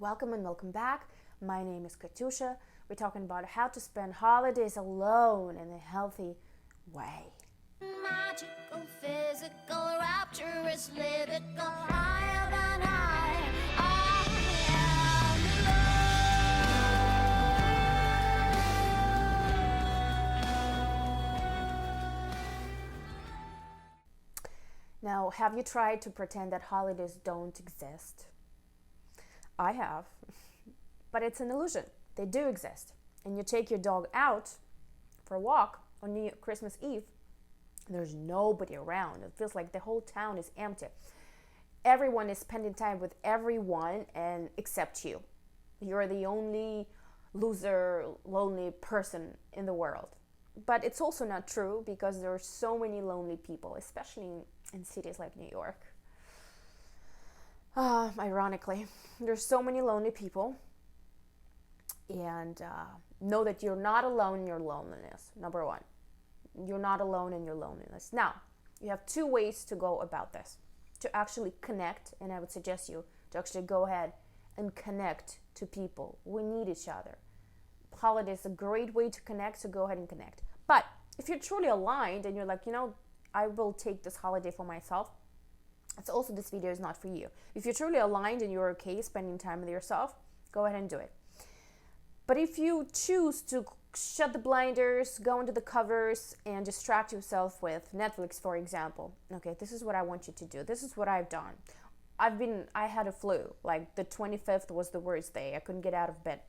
welcome and welcome back. My name is Katyusha. We're talking about how to spend holidays alone in a healthy way. Magical, physical, rapturous, lyrical, higher than high. Now, have you tried to pretend that holidays don't exist? I have, but it's an illusion. They do exist. And you take your dog out for a walk on Christmas Eve, there's nobody around. It feels like the whole town is empty. Everyone is spending time with everyone and except you. You're the only loser, lonely person in the world. But it's also not true because there are so many lonely people, especially in cities like New York. Ironically, there's so many lonely people. And know that you're not alone in your loneliness, number one. You're not alone in your loneliness. Now, you have two ways to go about this. To actually connect, and I would suggest you to actually go ahead and connect to people. We need each other. Holiday is a great way to connect, so go ahead and connect. But if you're truly aligned and you're like, I will take this holiday for myself, it's also this video is not for you. If you're truly aligned and you're okay spending time with yourself, go ahead and do it. But if you choose to shut the blinders, go into the covers, and distract yourself with Netflix, for example, okay, this is what I want you to do. This is what I've done. I had a flu. Like the 25th was the worst day. I couldn't get out of bed.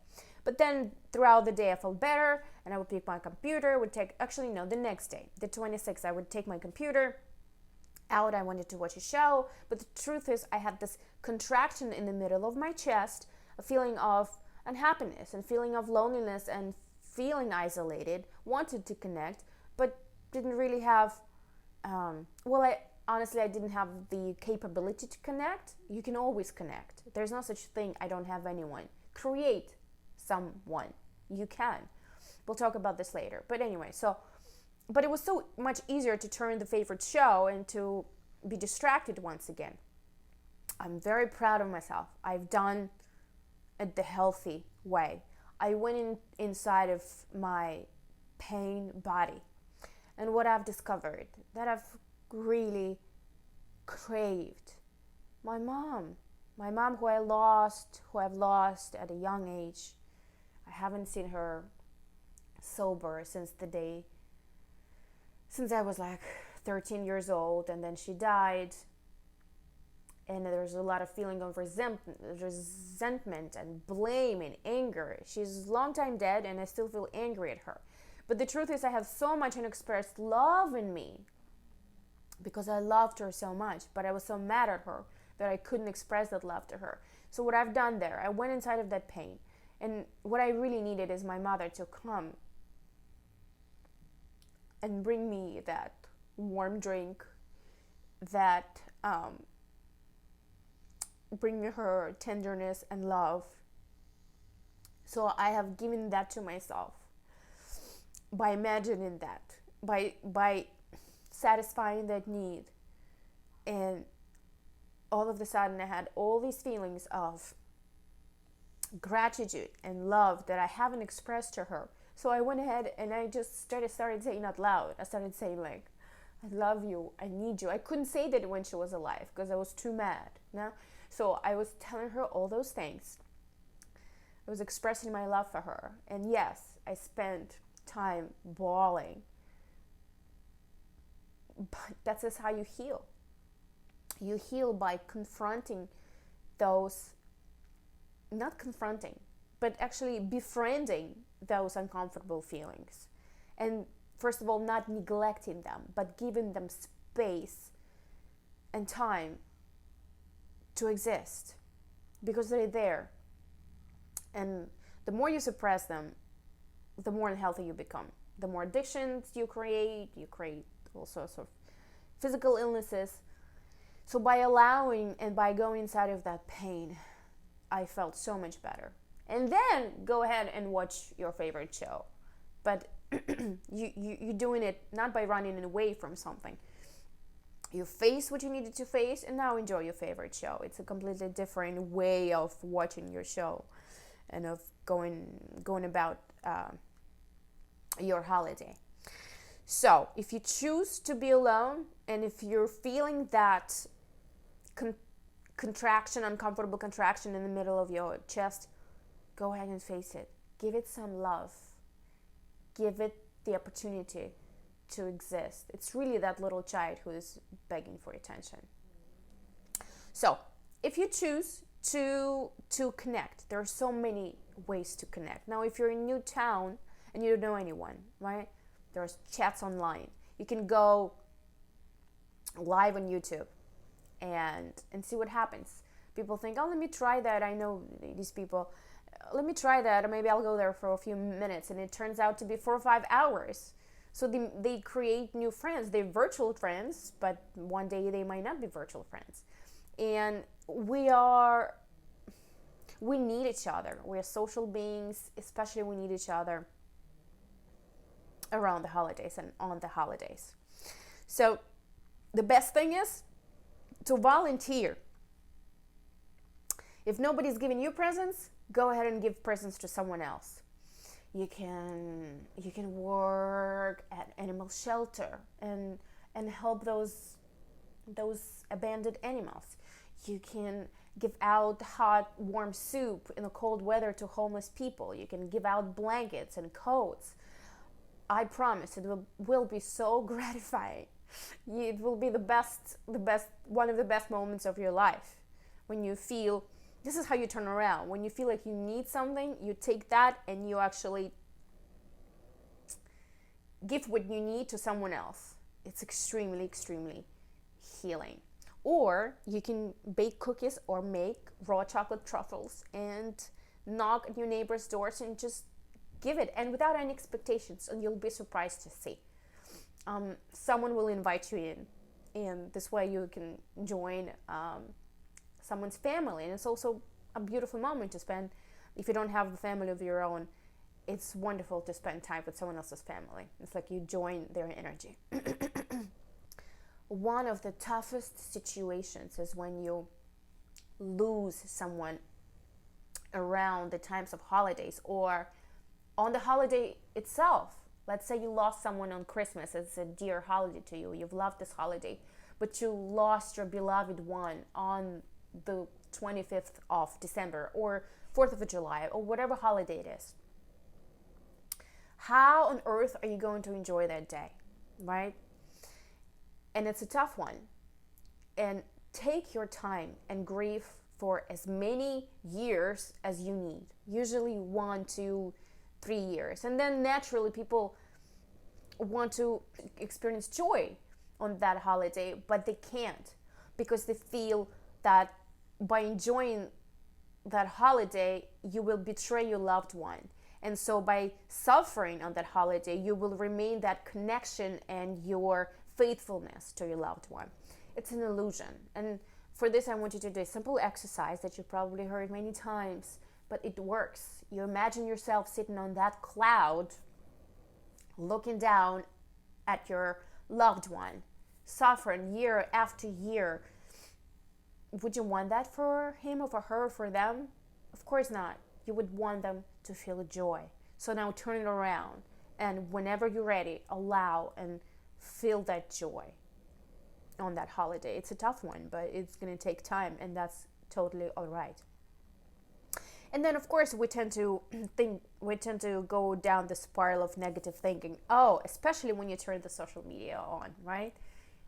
But then throughout the day I felt better, and I would pick my computer, the next day, the 26th, I would take my computer out. I wanted to watch a show, but the truth is I had this contraction in the middle of my chest, a feeling of unhappiness and feeling of loneliness and feeling isolated, wanted to connect, but didn't really have, I didn't have the capability to connect. You can always connect. There's no such thing, I don't have anyone. Create someone. You can. We'll talk about this later. But anyway, but it was so much easier to turn the favorite show and to be distracted once again. I'm very proud of myself. I've done it the healthy way. I went inside of my pain body, and what I've discovered that I've really craved my mom who I've lost at a young age. I haven't seen her sober since I was like 13 years old, and then she died. And there's a lot of feeling of resentment and blame and anger. She's long time dead, and I still feel angry at her. But the truth is I have so much unexpressed love in me because I loved her so much, but I was so mad at her that I couldn't express that love to her. So what I've done there, I went inside of that pain. And what I really needed is my mother to come and bring me that warm drink, that bring me her tenderness and love. So I have given that to myself by imagining that, by satisfying that need. And all of a sudden I had all these feelings of gratitude and love that I haven't expressed to her. So I went ahead and I just started saying out loud. I started saying like, I love you, I need you. I couldn't say that when she was alive because I was too mad. So I was telling her all those things. I was expressing my love for her. And yes, I spent time bawling. But that's just how you heal. You heal by confronting those, not confronting, but actually befriending those uncomfortable feelings. And first of all, not neglecting them, but giving them space and time to exist because they're there. And the more you suppress them, the more unhealthy you become. The more addictions you create all sorts of physical illnesses. So by allowing and by going inside of that pain, I felt so much better. And then go ahead and watch your favorite show. But you're doing it not by running away from something. You face what you needed to face, and now enjoy your favorite show. It's a completely different way of watching your show and of going about your holiday. So if you choose to be alone, and if you're feeling that contraction, uncomfortable contraction in the middle of your chest, go ahead and face it. Give it some love. Give it the opportunity to exist. It's really that little child who is begging for attention. So if you choose to connect, there are so many ways to connect. Now, if you're in a new town and you don't know anyone, right? There's chats online. You can go live on YouTube and see what happens. People think, oh, let me try that. I know these people. Let me try that, or maybe I'll go there for a few minutes, and it turns out to be 4 or 5 hours. So they create new friends. They're virtual friends, but one day they might not be virtual friends. And we need each other. We're social beings, especially we need each other around the holidays and on the holidays. So the best thing is to volunteer. If nobody's giving you presents, go ahead and give presents to someone else. You can work at animal shelter and help those abandoned animals. You can give out hot, warm soup in the cold weather to homeless people. You can give out blankets and coats. I promise it will be so gratifying. It will be the best, one of the best moments of your life. When you feel, this is how you turn around. When you feel like you need something, you take that and you actually give what you need to someone else. It's extremely, extremely healing. Or you can bake cookies or make raw chocolate truffles and knock at your neighbor's doors and just give it, and without any expectations, and you'll be surprised to see. Someone will invite you in, and this way you can join someone's family, and it's also a beautiful moment to spend. If you don't have a family of your own, it's wonderful to spend time with someone else's family. It's like you join their energy. One of the toughest situations is when you lose someone around the times of holidays or on the holiday itself. Let's say you lost someone on Christmas. It's a dear holiday to you. You've loved this holiday, but you lost your beloved one on the 25th of December or 4th of July or whatever holiday it is. How on earth are you going to enjoy that day, right? And it's a tough one. And take your time and grieve for as many years as you need. Usually 1, 2, 3 years. And then naturally people want to experience joy on that holiday, but they can't because they feel that by enjoying that holiday, you will betray your loved one. And so by suffering on that holiday, you will remain that connection and your faithfulness to your loved one. It's an illusion. And for this, I want you to do a simple exercise that you probably heard many times, but it works. You imagine yourself sitting on that cloud, looking down at your loved one, suffering year after year. Would you want that for him or for her or for them? Of course not. You would want them to feel joy. So now turn it around, and whenever you're ready, allow and feel that joy on that holiday. It's a tough one, but it's going to take time, and that's totally all right. And then, of course, we tend to go down the spiral of negative thinking. Oh, especially when you turn the social media on, right?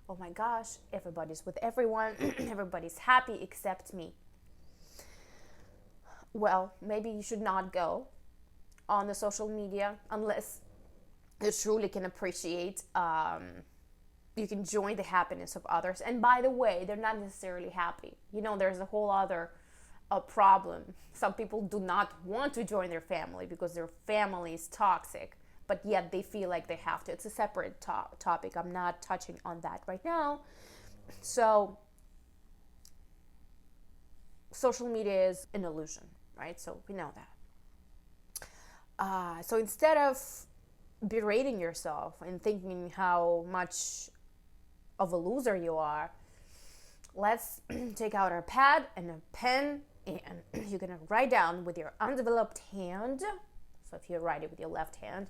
Oh my gosh, everybody's with everyone, everybody's happy except me. Well, maybe you should not go on the social media unless you truly can appreciate, you can join the happiness of others. And by the way, they're not necessarily happy. You know, there's a whole other problem. Some people do not want to join their family because their family is toxic, but yet they feel like they have to. It's a separate topic. I'm not touching on that right now. So social media is an illusion, right? So we know that. So instead of berating yourself and thinking how much of a loser you are, let's take out our pad and a pen, and you're gonna write down with your undeveloped hand. So if you write it with your left hand,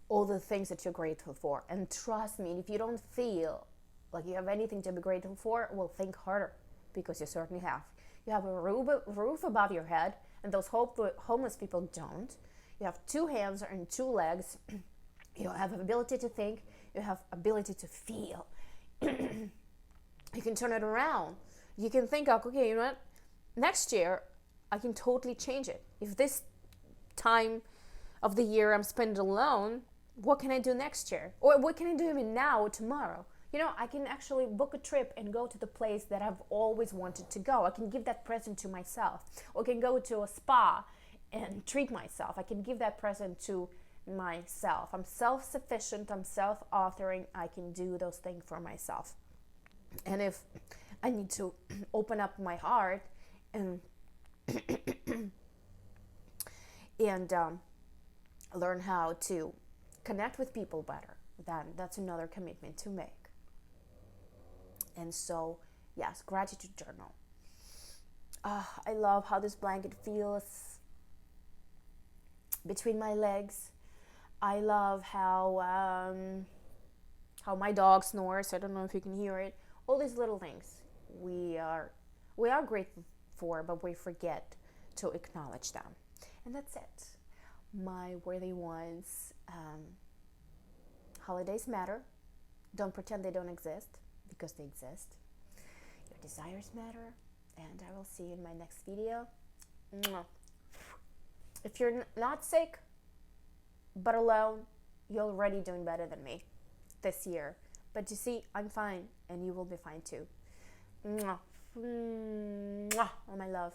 all the things that you're grateful for. And trust me, if you don't feel like you have anything to be grateful for, well, think harder, because you certainly have. You have a roof above your head, and those homeless people don't. You have 2 hands and 2 legs. You have ability to think. You have ability to feel. You can turn it around. You can think, okay, you know what? Next year, I can totally change it. If this time of the year I'm spending alone, what can I do next year? Or what can I do even now or tomorrow? You know, I can actually book a trip and go to the place that I've always wanted to go. I can give that present to myself. Or I can go to a spa and treat myself. I can give that present to myself. I'm self-sufficient. I'm self-authoring. I can do those things for myself. And if I need to open up my heart and learn how to connect with people better, then that's another commitment to make. And so, yes, gratitude journal. I love how this blanket feels between my legs. I love how my dog snores. I don't know if you can hear it. All these little things we are grateful for, but we forget to acknowledge them. And that's it. My worthy ones, holidays matter. Don't pretend they don't exist, because they exist. Your desires matter, and I will see you in my next video. If you're not sick but alone, you're already doing better than me this year. But you see, I'm fine, and you will be fine too. All my love.